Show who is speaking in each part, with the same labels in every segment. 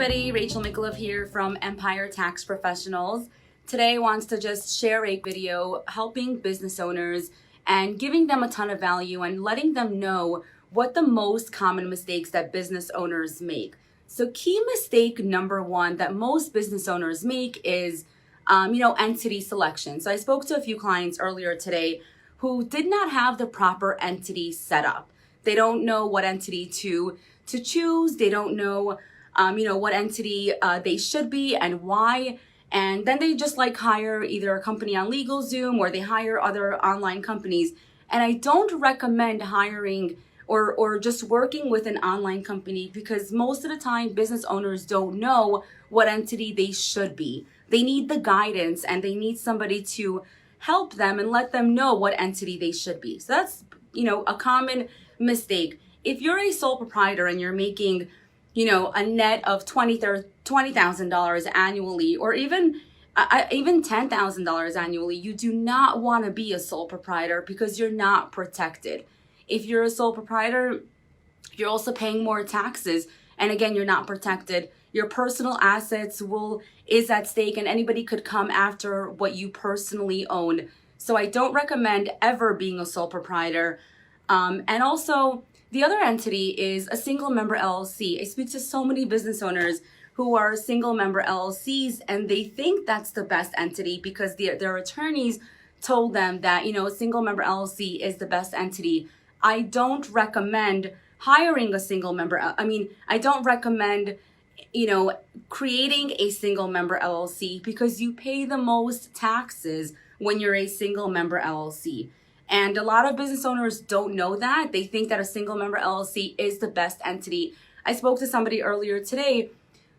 Speaker 1: everybody, Rachel Micallef here from Empire Tax Professionals. Today wants to just share a video helping business owners and giving them a ton of value and letting them know what the most common mistakes that business owners make. So key mistake number one that most business owners make is entity selection. So I spoke to a few clients earlier today who did not have the proper entity set up. They don't know what entity to choose. They don't know what entity they should be and why. And then they just hire either a company on LegalZoom or they hire other online companies. And I don't recommend hiring or just working with an online company because most of the time business owners don't know what entity they should be. They need the guidance and they need somebody to help them and let them know what entity they should be. So that's, a common mistake. If you're a sole proprietor and you're making a net of $20,000 annually, or even $10,000 annually, you do not want to be a sole proprietor because you're not protected. If you're a sole proprietor, you're also paying more taxes, and again, you're not protected. Your personal assets is at stake, and anybody could come after what you personally own. So I don't recommend ever being a sole proprietor. And also, the other entity is a single member LLC. I speak to so many business owners who are single member LLCs and they think that's the best entity because their attorneys told them that, a single member LLC is the best entity. I don't recommend hiring a single member. I don't recommend, creating a single member LLC because you pay the most taxes when you're a single member LLC. And a lot of business owners don't know that. They think that a single member LLC is the best entity. I spoke to somebody earlier today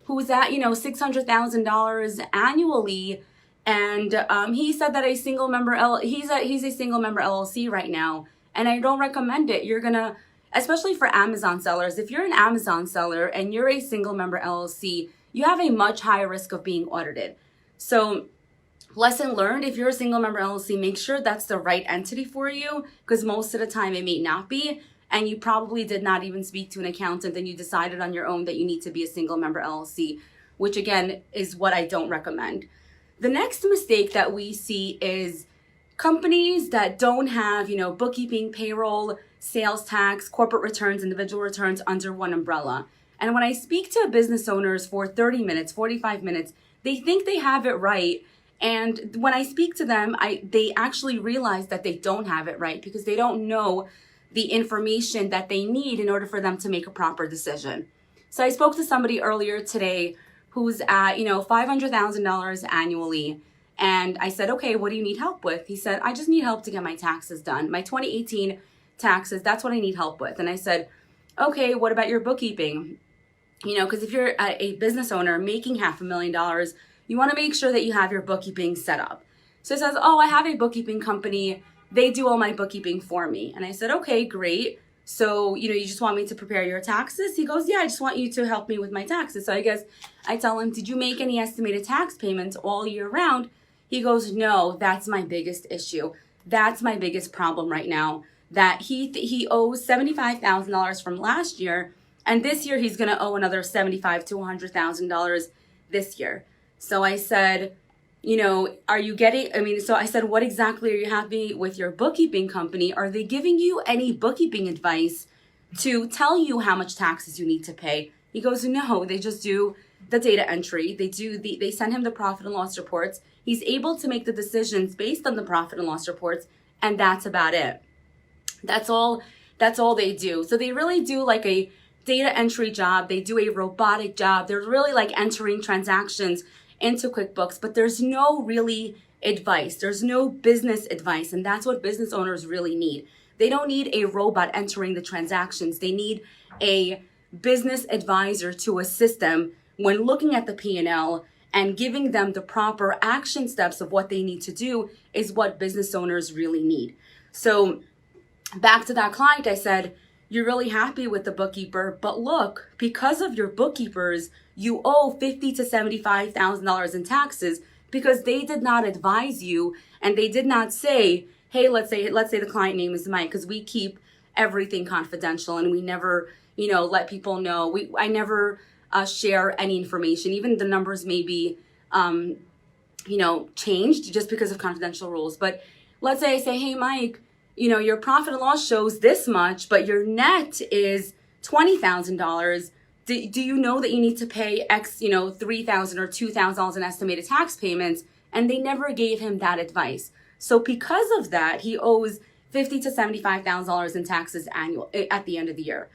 Speaker 1: who was at, $600,000 annually. And he said that he's a single member LLC right now. And I don't recommend it. You're gonna, especially for Amazon sellers, if you're an Amazon seller and you're a single member LLC, you have a much higher risk of being audited. So lesson learned, if you're a single member LLC, make sure that's the right entity for you because most of the time it may not be. And you probably did not even speak to an accountant and you decided on your own that you need to be a single member LLC, which again is what I don't recommend. The next mistake that we see is companies that don't have, bookkeeping, payroll, sales tax, corporate returns, individual returns under one umbrella. And when I speak to business owners for 30 minutes, 45 minutes, they think they have it right. And when I speak to them, they actually realize that they don't have it right because they don't know the information that they need in order for them to make a proper decision. So I spoke to somebody earlier today who's at, $500,000 annually. And I said, okay, what do you need help with? He said, I just need help to get my taxes done. My 2018 taxes, that's what I need help with. And I said, okay, what about your bookkeeping? Because if you're a business owner making $500,000, you want to make sure that you have your bookkeeping set up. So he says, oh, I have a bookkeeping company. They do all my bookkeeping for me. And I said, okay, great. So, you just want me to prepare your taxes? He goes, yeah, I just want you to help me with my taxes. So I guess I tell him, did you make any estimated tax payments all year round? He goes, no, that's my biggest issue. That's my biggest problem right now. That he owes $75,000 from last year. And this year he's going to owe another $75,000 to $100,000 this year. So I said, are you getting, so I said, what exactly are you happy with your bookkeeping company? Are they giving you any bookkeeping advice to tell you how much taxes you need to pay? He goes, no, they just do the data entry. They send him the profit and loss reports. He's able to make the decisions based on the profit and loss reports. And that's about it. That's all they do. So they really do like a data entry job. They do a robotic job. They're really like entering transactions into QuickBooks, but there's no really advice. There's no business advice. And that's what business owners really need. They don't need a robot entering the transactions. They need a business advisor to assist them when looking at the P&L and giving them the proper action steps of what they need to do is what business owners really need. So back to that client, I said, you're really happy with the bookkeeper, but look, because of your bookkeepers, you owe $50,000 to $75,000 in taxes because they did not advise you and they did not say, hey, let's say the client name is Mike, because we keep everything confidential and we never, let people know. I never share any information. Even the numbers may be, changed just because of confidential rules. But let's say I say, hey, Mike, your profit and loss shows this much, but your net is $20,000. Do you know that you need to pay X, $3,000 or $2,000 in estimated tax payments? And they never gave him that advice. So because of that, he owes $50,000 to $75,000 in taxes at the end of the year.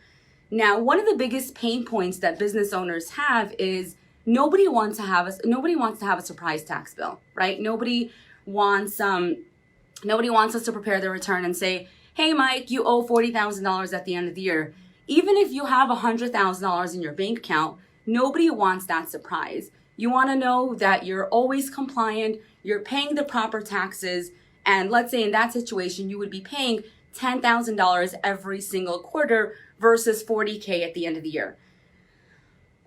Speaker 1: Now, one of the biggest pain points that business owners have is nobody wants to have a surprise tax bill, right? Nobody wants us to prepare their return and say, hey, Mike, you owe $40,000 at the end of the year. Even if you have $100,000 in your bank account, nobody wants that surprise. You want to know that you're always compliant, you're paying the proper taxes, and let's say in that situation, you would be paying $10,000 every single quarter versus $40K at the end of the year.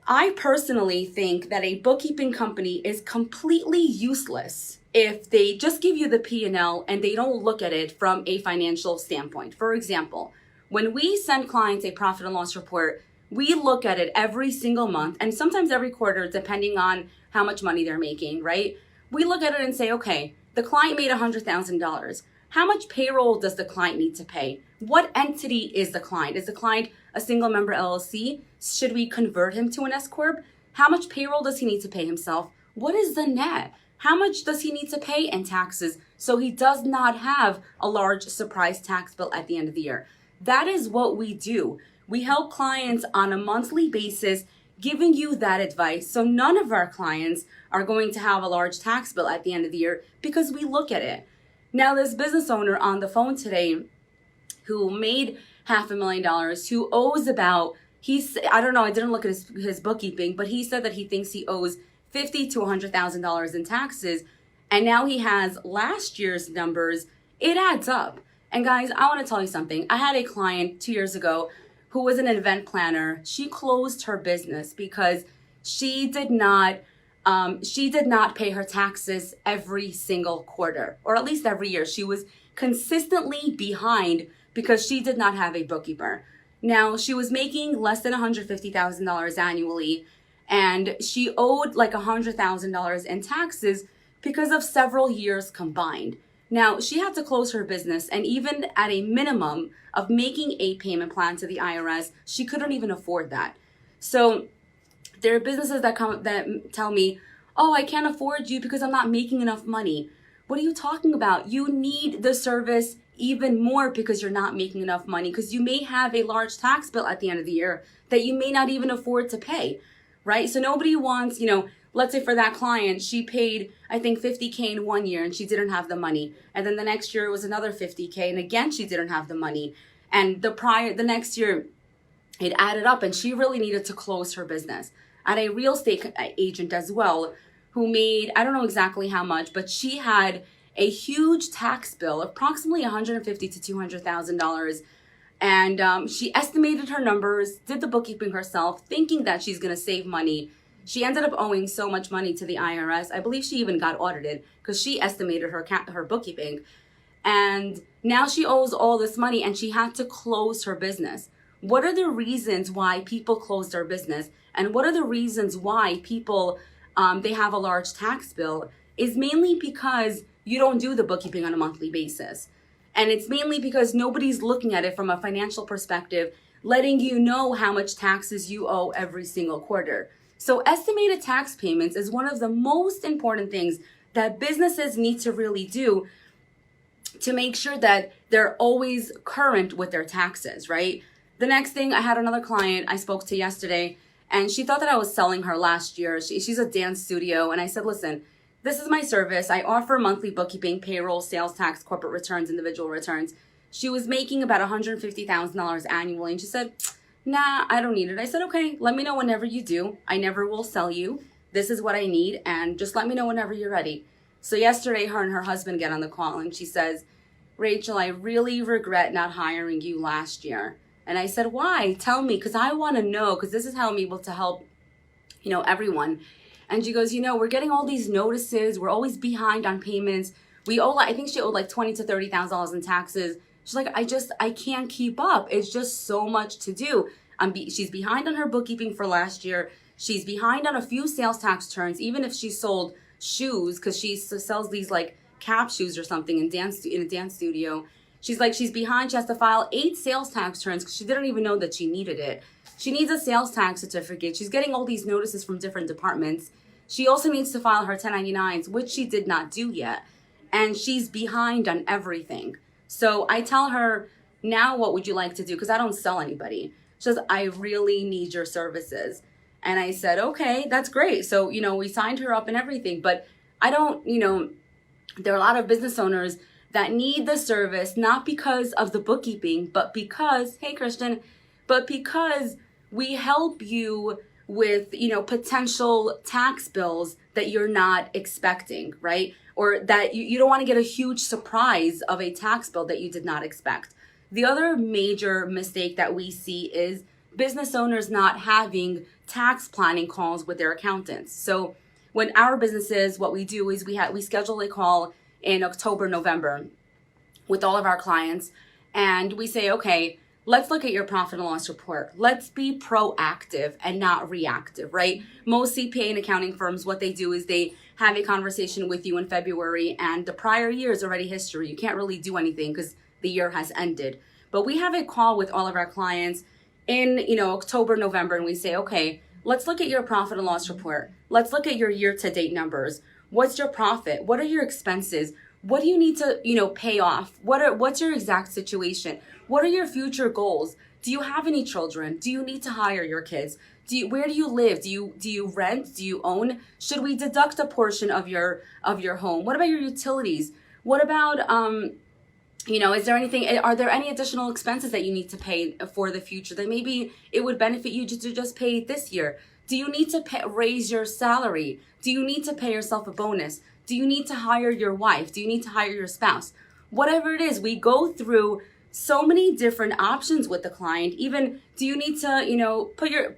Speaker 1: I personally think that a bookkeeping company is completely useless if they just give you the P&L and they don't look at it from a financial standpoint. For example, when we send clients a profit and loss report, we look at it every single month and sometimes every quarter, depending on how much money they're making, right? We look at it and say, okay, the client made $100,000. How much payroll does the client need to pay? What entity is the client? Is the client a single member LLC? Should we convert him to an S Corp? How much payroll does he need to pay himself? What is the net? How much does he need to pay in taxes so he does not have a large surprise tax bill at the end of the year? That is what we do. We help clients on a monthly basis, giving you that advice. So none of our clients are going to have a large tax bill at the end of the year because we look at it. Now, this business owner on the phone today who made $500,000, who owes about, I don't know, I didn't look at his bookkeeping, but he said that he thinks he owes $50,000 to $100,000 in taxes. And now he has last year's numbers. It adds up. And guys, I want to tell you something. I had a client 2 years ago who was an event planner. She closed her business because she did not pay her taxes every single quarter, or at least every year. She was consistently behind because she did not have a bookkeeper. Now, she was making less than $150,000 annually, and she owed like $100,000 in taxes because of several years combined. Now, she had to close her business, and even at a minimum of making a payment plan to the IRS, she couldn't even afford that. So there are businesses that tell me, oh, I can't afford you because I'm not making enough money. What are you talking about? You need the service even more because you're not making enough money, because you may have a large tax bill at the end of the year that you may not even afford to pay, right? So nobody wants, let's say for that client, she paid, I think, $50K in 1 year and she didn't have the money. And then the next year it was another $50K and again, she didn't have the money. And the next year it added up and she really needed to close her business. I had a real estate agent as well who made, I don't know exactly how much, but she had a huge tax bill, approximately $150,000 to $200,000. And she estimated her numbers, did the bookkeeping herself, thinking that she's going to save money. She ended up owing so much money to the IRS. I believe she even got audited because she estimated her bookkeeping. And now she owes all this money and she had to close her business. What are the reasons why people close their business? And what are the reasons why people, they have a large tax bill? Is mainly because you don't do the bookkeeping on a monthly basis. And it's mainly because nobody's looking at it from a financial perspective, letting you know how much taxes you owe every single quarter. So estimated tax payments is one of the most important things that businesses need to really do to make sure that they're always current with their taxes, right? The next thing, I had another client I spoke to yesterday, and she thought that I was selling her last year. She's a dance studio, and I said, listen, this is my service. I offer monthly bookkeeping, payroll, sales tax, corporate returns, individual returns. She was making about $150,000 annually, and she said, nah, I don't need it. I said, okay, let me know whenever you do. I never will sell you. This is what I need, and just let me know whenever you're ready. So yesterday, her and her husband get on the call, and she says, Rachel, I really regret not hiring you last year. And I said, why? Tell me, because I want to know, because this is how I'm able to help, everyone. And she goes, we're getting all these notices. We're always behind on payments. I think she owed like $20,000 to $30,000 in taxes. She's like, I can't keep up. It's just so much to do. She's behind on her bookkeeping for last year. She's behind on a few sales tax turns, even if she sold shoes, because she sells these like cap shoes or something in a dance studio. She's behind. She has to file 8 sales tax turns because she didn't even know that she needed it. She needs a sales tax certificate. She's getting all these notices from different departments. She also needs to file her 1099s, which she did not do yet. And she's behind on everything. So I tell her, now what would you like to do? Because I don't sell anybody. She says, I really need your services. And I said, okay, that's great. So, we signed her up and everything. But I don't, there are a lot of business owners that need the service, not because of the bookkeeping, but because, hey, Christian, but because we help you with, potential tax bills that you're not expecting, right? Or that you don't want to get a huge surprise of a tax bill that you did not expect. The other major mistake that we see is business owners not having tax planning calls with their accountants. So when our businesses, what we do is we schedule a call in October, November with all of our clients, and we say, okay, let's look at your profit and loss report. Let's be proactive and not reactive, right? Most CPA and accounting firms, what they do is they have a conversation with you in February, and the prior year is already history. You can't really do anything because the year has ended. But we have a call with all of our clients in, October, November, and we say, okay, let's look at your profit and loss report. Let's look at your year-to-date numbers. What's your profit? What are your expenses? What do you need to, pay off? What's your exact situation? What are your future goals? Do you have any children? Do you need to hire your kids? Where do you live? Do you rent? Do you own? Should we deduct a portion of your home? What about your utilities? What about is there anything? Are there any additional expenses that you need to pay for the future that maybe it would benefit you to just pay this year? Do you need to raise your salary? Do you need to pay yourself a bonus? Do you need to hire your wife? Do you need to hire your spouse? Whatever it is, we go through so many different options with the client. Even, do you need to, put your,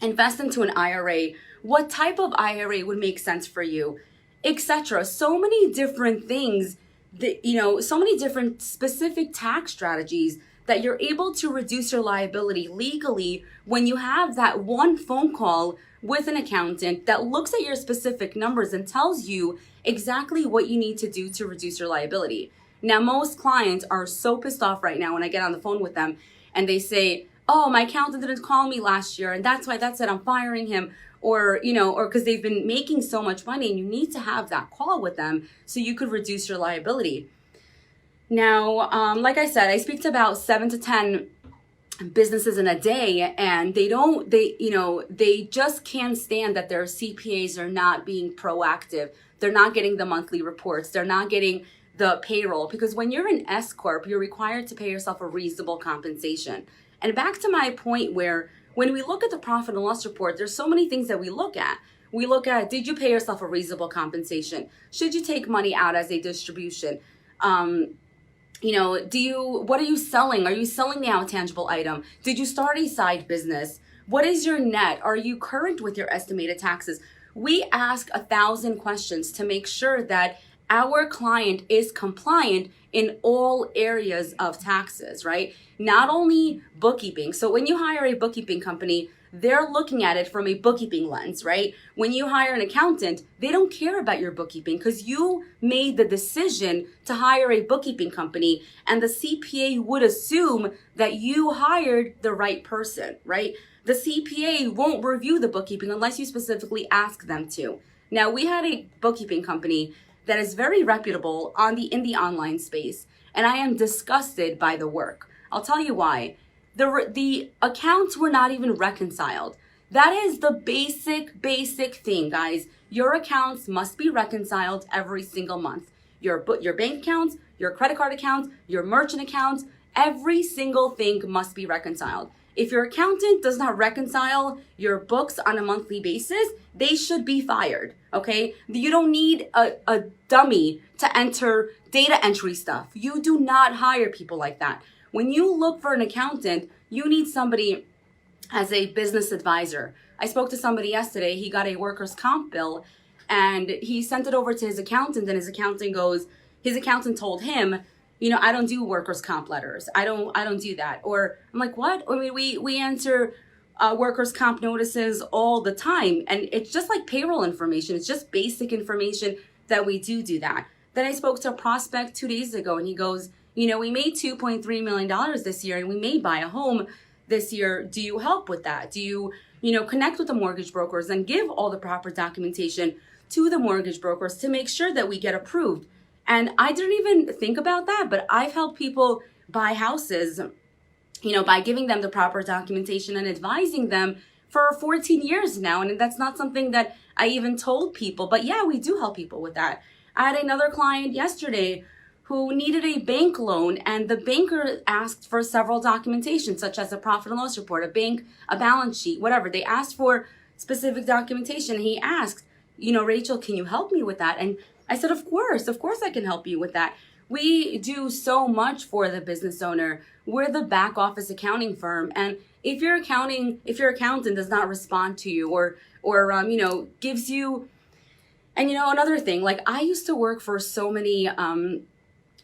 Speaker 1: invest into an IRA? What type of IRA would make sense for you, etc. So many different things that, so many different specific tax strategies that you're able to reduce your liability legally when you have that one phone call with an accountant that looks at your specific numbers and tells you exactly what you need to do to reduce your liability. Now, most clients are so pissed off right now when I get on the phone with them and they say, oh, my accountant didn't call me last year and that's it, I'm firing him. Or because they've been making so much money, and you need to have that call with them so you could reduce your liability. Now, like I said, I speak to about 7 to 10 businesses in a day, and they just can't stand that their CPAs are not being proactive. They're not getting the monthly reports. They're not getting the payroll, because when you're an S Corp, you're required to pay yourself a reasonable compensation. And back to my point where when we look at the profit and loss report, there's so many things that we look at. We look at, did you pay yourself a reasonable compensation? Should you take money out as a distribution? What are you selling? Are you selling now a tangible item? Did you start a side business? What is your net? Are you current with your estimated taxes? We ask 1,000 questions to make sure that our client is compliant in all areas of taxes, right? Not only bookkeeping. So when you hire a bookkeeping company, they're looking at it from a bookkeeping lens, right? When you hire an accountant, they don't care about your bookkeeping because you made the decision to hire a bookkeeping company, and the CPA would assume that you hired the right person, right? The CPA won't review the bookkeeping unless you specifically ask them to. Now, we had a bookkeeping company that is very reputable in the online space, and I am disgusted by the work. I'll tell you why. The accounts were not even reconciled. That is the basic thing, guys. Your accounts must be reconciled every single month. Your bank accounts, your credit card accounts, your merchant accounts, every single thing must be reconciled. If your accountant does not reconcile your books on a monthly basis, they should be fired, okay? You don't need a dummy to enter data entry stuff. You do not hire people like that. When you look for an accountant, you need somebody as a business advisor. I spoke to somebody yesterday. He got a workers' comp bill, and he sent it over to his accountant, and his accountant told him, I don't do workers' comp letters. I don't do that. Or I'm like, what? I mean, we answer workers' comp notices all the time. And it's just like payroll information. It's just basic information that we do that. Then I spoke to a prospect 2 days ago and he goes, we made $2.3 million this year and we may buy a home this year. Do you help with that? Do you, connect with the mortgage brokers and give all the proper documentation to the mortgage brokers to make sure that we get approved? And I didn't even think about that, but I've helped people buy houses, by giving them the proper documentation and advising them for 14 years now. And that's not something that I even told people, but yeah, we do help people with that. I had another client yesterday who needed a bank loan and the banker asked for several documentation, such as a profit and loss report, a balance sheet, whatever. They asked for specific documentation. He asked, Rachel, can you help me with that? And I said, of course I can help you with that. We do so much for the business owner. We're the back office accounting firm. And if your accountant does not respond to you or gives you, and another thing, like I used to work for so many,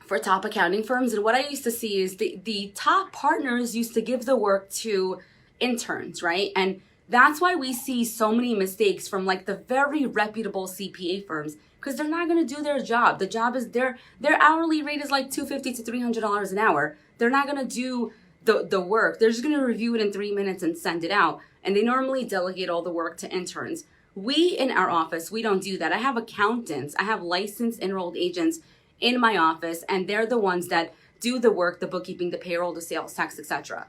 Speaker 1: for top accounting firms. And what I used to see is the top partners used to give the work to interns, right? And that's why we see so many mistakes from like the very reputable CPA firms, because they're not going to do their job. The job is their hourly rate is like $250 to $300 an hour. They're not going to do the work. They're just going to review it in 3 minutes and send it out. And they normally delegate all the work to interns. We in our office, we don't do that. I have accountants. I have licensed enrolled agents in my office, and they're the ones that do the work, the bookkeeping, the payroll, the sales tax, etc.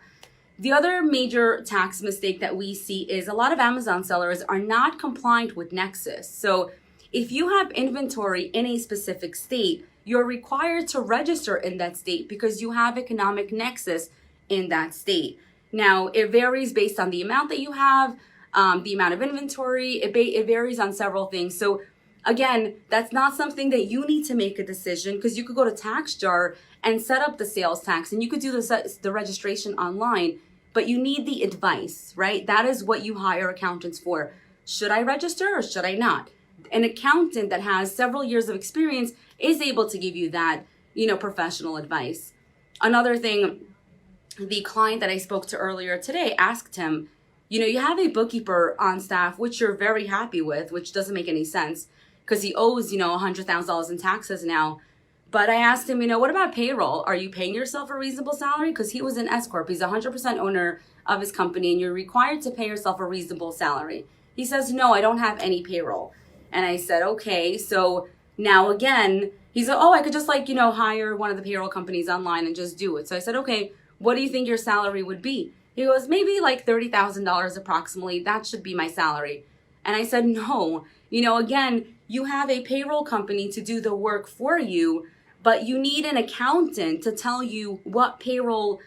Speaker 1: The other major tax mistake that we see is a lot of Amazon sellers are not compliant with Nexus. So if you have inventory in a specific state, you're required to register in that state because you have economic nexus in that state. Now, it varies based on the amount that you have, the amount of inventory. It varies on several things. So again, that's not something that you need to make a decision, because you could go to TaxJar and set up the sales tax and you could do the registration online, but you need the advice, right? That is what you hire accountants for. Should I register or should I not? An accountant that has several years of experience is able to give you that, professional advice. Another thing, the client that I spoke to earlier today asked him, you have a bookkeeper on staff, which you're very happy with, which doesn't make any sense because he owes, $100,000 in taxes now. But I asked him, what about payroll? Are you paying yourself a reasonable salary? Because he was an S Corp. He's 100% owner of his company and you're required to pay yourself a reasonable salary. He says, no, I don't have any payroll. And I said, okay, so now again, he's like, oh, I could just hire one of the payroll companies online and just do it. So I said, okay, what do you think your salary would be? He goes, maybe like $30,000 approximately. That should be my salary. And I said, no, again, you have a payroll company to do the work for you, but you need an accountant to tell you what payroll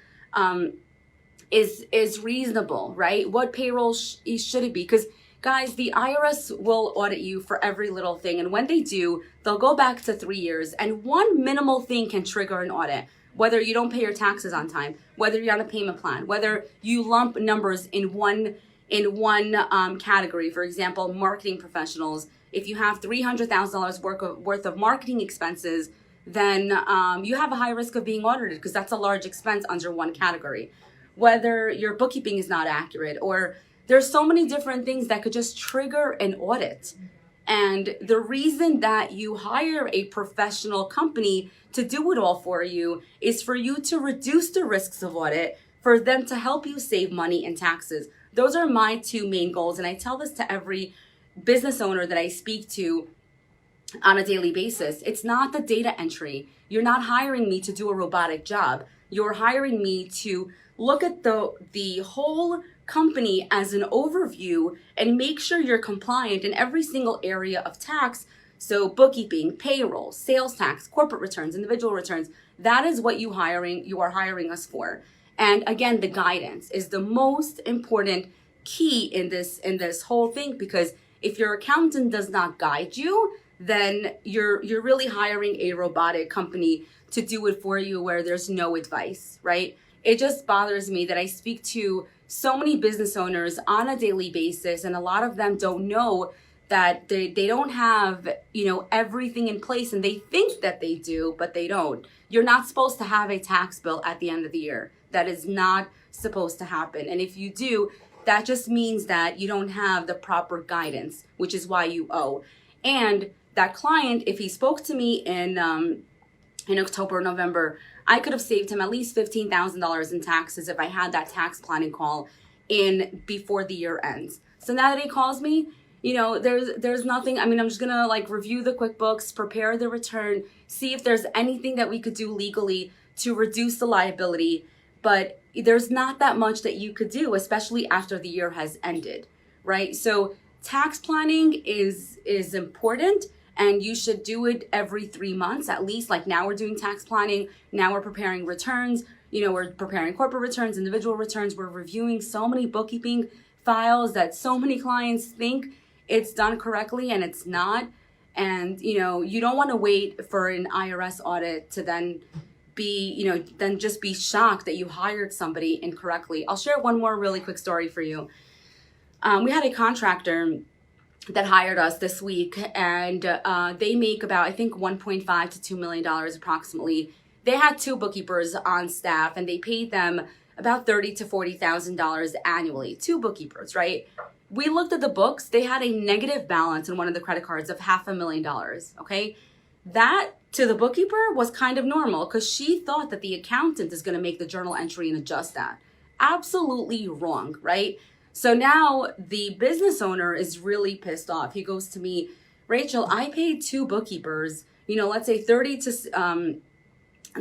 Speaker 1: is reasonable, right? What payroll should it be? Because guys, the IRS will audit you for every little thing. And when they do, they'll go back to 3 years. And one minimal thing can trigger an audit. Whether you don't pay your taxes on time, whether you're on a payment plan, whether you lump numbers in one category. For example, marketing professionals. If you have $300,000 worth of marketing expenses, then you have a high risk of being audited because that's a large expense under one category. Whether your bookkeeping is not accurate, or there's so many different things that could just trigger an audit. And the reason that you hire a professional company to do it all for you is for you to reduce the risks of audit, for them to help you save money in taxes. Those are my two main goals. And I tell this to every business owner that I speak to on a daily basis. It's not the data entry. You're not hiring me to do a robotic job. You're hiring me to look at the whole company as an overview and make sure you're compliant in every single area of tax. So bookkeeping, payroll, sales tax, corporate returns, individual returns. That is what you are hiring us for. And again, the guidance is the most important key in this whole thing, because if your accountant does not guide you, then you're really hiring a robotic company to do it for you where there's no advice, right? It just bothers me that I speak to so many business owners on a daily basis, and a lot of them don't know that they don't have, everything in place, and they think that they do, but they don't. You're not supposed to have a tax bill at the end of the year. That is not supposed to happen. And if you do, that just means that you don't have the proper guidance, which is why you owe. And that client, if he spoke to me in October or November, I could have saved him at least $15,000 in taxes if I had that tax planning call in before the year ends. So now that he calls me, you know, there's nothing. I mean, I'm just gonna like review the QuickBooks, prepare the return, see if there's anything that we could do legally to reduce the liability. But there's not that much that you could do, especially after the year has ended, right? So tax planning is important, and you should do it every 3 months at least. Like now we're doing tax planning, now we're preparing returns, you know, we're preparing corporate returns, individual returns, we're reviewing so many bookkeeping files that so many clients think it's done correctly and it's not. And, you know, you don't want to wait for an IRS audit to then be, you know, then just be shocked that you hired somebody incorrectly. I'll share one more really quick story for you. We had a contractor that hired us this week, and they make about, I think, $1.5 to $2 million approximately. They had 2 bookkeepers on staff, and they paid them about $30,000 to $40,000 annually. 2 bookkeepers, right? We looked at the books. They had a negative balance in one of the credit cards of $500,000. Okay, that to the bookkeeper was kind of normal because she thought that the accountant is going to make the journal entry and adjust that. Absolutely wrong, right? So now the business owner is really pissed off. He goes to me, Rachel, I paid 2 bookkeepers, you know, let's say I'd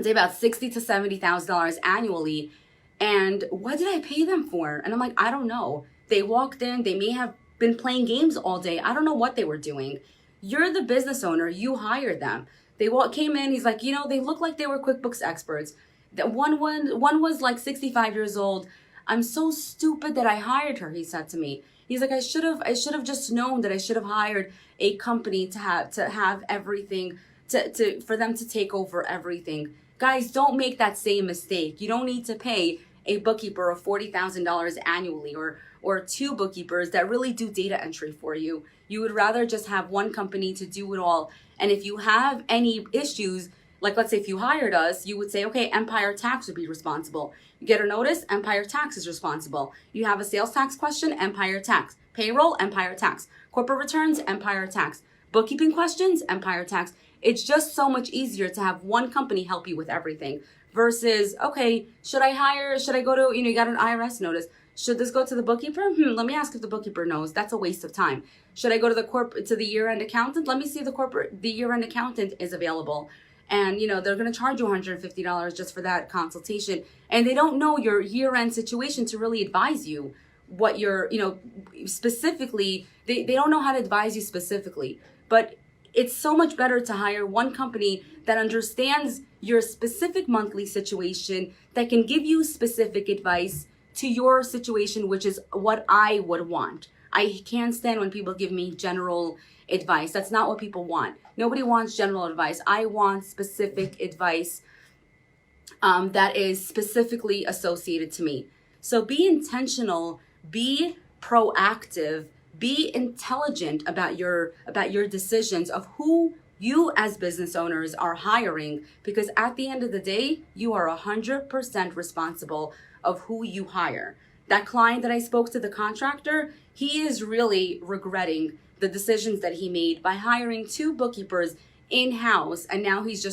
Speaker 1: say about $60,000 to $70,000 annually. And what did I pay them for? And I'm like, I don't know. They walked in, they may have been playing games all day. I don't know what they were doing. You're the business owner, you hired them. They came in, he's like, you know, they look like they were QuickBooks experts. That one was like 65 years old. I'm so stupid that I hired her, he said to me. He's like, I should have just known that I should have hired a company to have everything, for them to take over everything. Guys, don't make that same mistake. You don't need to pay a bookkeeper of $40,000 annually or 2 bookkeepers that really do data entry for you. You would rather just have one company to do it all. And if you have any issues, like let's say if you hired us, you would say, okay, Empire Tax would be responsible. You get a notice, Empire Tax is responsible. You have a sales tax question, Empire Tax. Payroll, Empire Tax. Corporate returns, Empire Tax. Bookkeeping questions, Empire Tax. It's just so much easier to have one company help you with everything versus, okay, should I go to, you got an IRS notice. Should this go to the bookkeeper? Let me ask if the bookkeeper knows. That's a waste of time. Should I go to the year-end accountant? Let me see if the year-end accountant is available. And, they're going to charge you $150 just for that consultation. And they don't know your year-end situation to really advise you what you're, specifically, they don't know how to advise you specifically. But it's so much better to hire one company that understands your specific monthly situation, that can give you specific advice to your situation, which is what I would want. I can't stand when people give me general advice. That's not what people want. Nobody wants general advice. I want specific advice that is specifically associated to me. So be intentional, be proactive, be intelligent about your decisions of who you as business owners are hiring, because at the end of the day, you are 100% responsible of who you hire. That client that I spoke to, the contractor, he is really regretting the decisions that he made by hiring 2 bookkeepers in-house, and now he's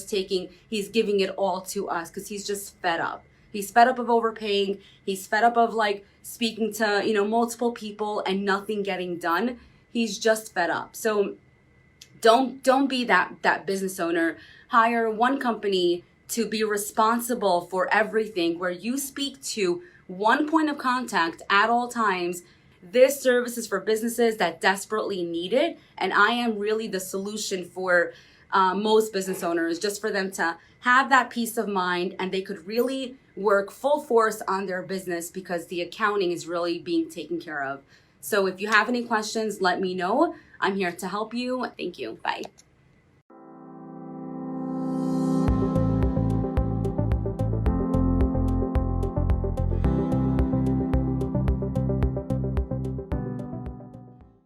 Speaker 1: giving it all to us because he's just fed up. He's fed up of overpaying. He's fed up of speaking to, multiple people and nothing getting done. He's just fed up. So don't be that business owner. Hire one company to be responsible for everything, where you speak to one point of contact at all times. This service is for businesses that desperately need it, and I am really the solution for most business owners, just for them to have that peace of mind and they could really work full force on their business because the accounting is really being taken care of. So if you have any questions, let me know. I'm here to help you. Thank you. Bye.